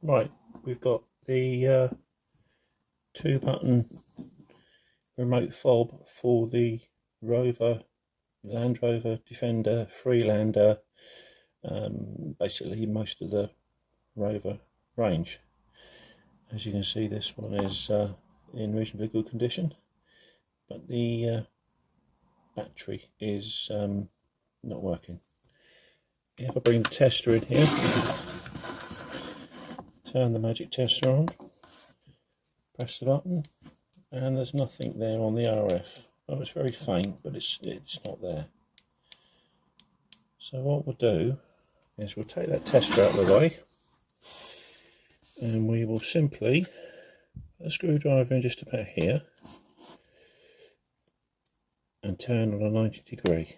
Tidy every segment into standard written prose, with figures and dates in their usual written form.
Right, we've got the 2-button remote fob for the Landrover Defender Freelander, basically most of the Rover range. As you can see, this one is in reasonably good condition, but the battery is not working. If I bring the tester in here, turn the magic tester on, press the button, and there's nothing there on the RF. Oh, it's very faint, but it's not there. So what we'll do is we'll take that tester out of the way, and we will simply put a screwdriver in just about here and turn on a 90°,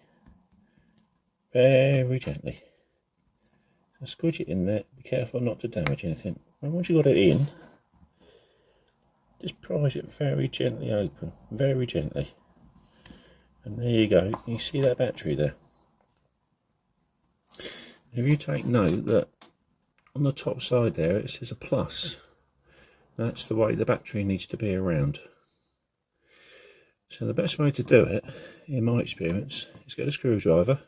very gently. So squidge it in there, be careful not to damage anything. And once you've got it in, just prise it very gently open, very gently. And there you go, you see that battery there. If you take note that on the top side there it says a plus, that's the way the battery needs to be around. So the best way to do it, in my experience, is get a screwdriver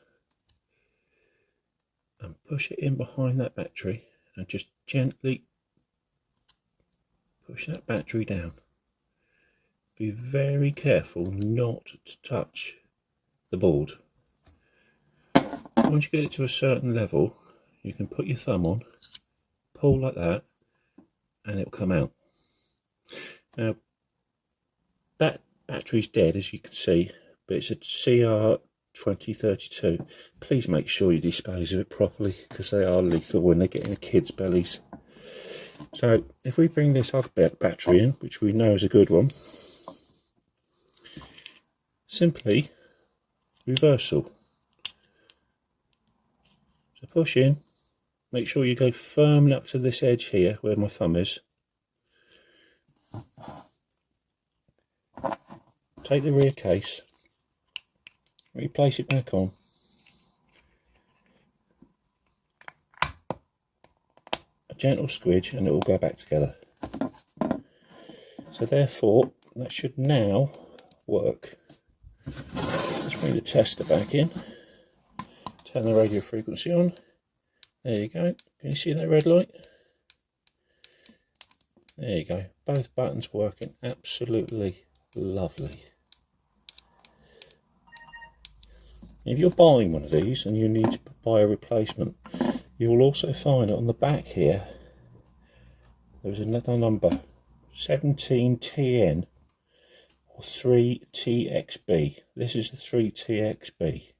and push it in behind that battery and just gently push that battery down. Be very careful not to touch the board. Once you get it to a certain level, you can put your thumb on, pull like that, and it'll come out. Now, that battery's dead, as you can see, but it's a CR2032. Please make sure you dispose of it properly, because they are lethal when they get in the kids' bellies. So if we bring this other battery in, which we know is a good one, simply reversal. So push in, make sure you go firmly up to this edge here where my thumb is. Take the rear case, replace it back on. A gentle squidge and it will go back together. So therefore that should now work. Let's bring the tester back in, turn the radio frequency on. There you go, can you see that red light? There you go, both buttons working absolutely lovely. If you're buying one of these and you need to buy a replacement, you will also find on the back here there's another number, 17TN or 3TXB. This is the 3TXB.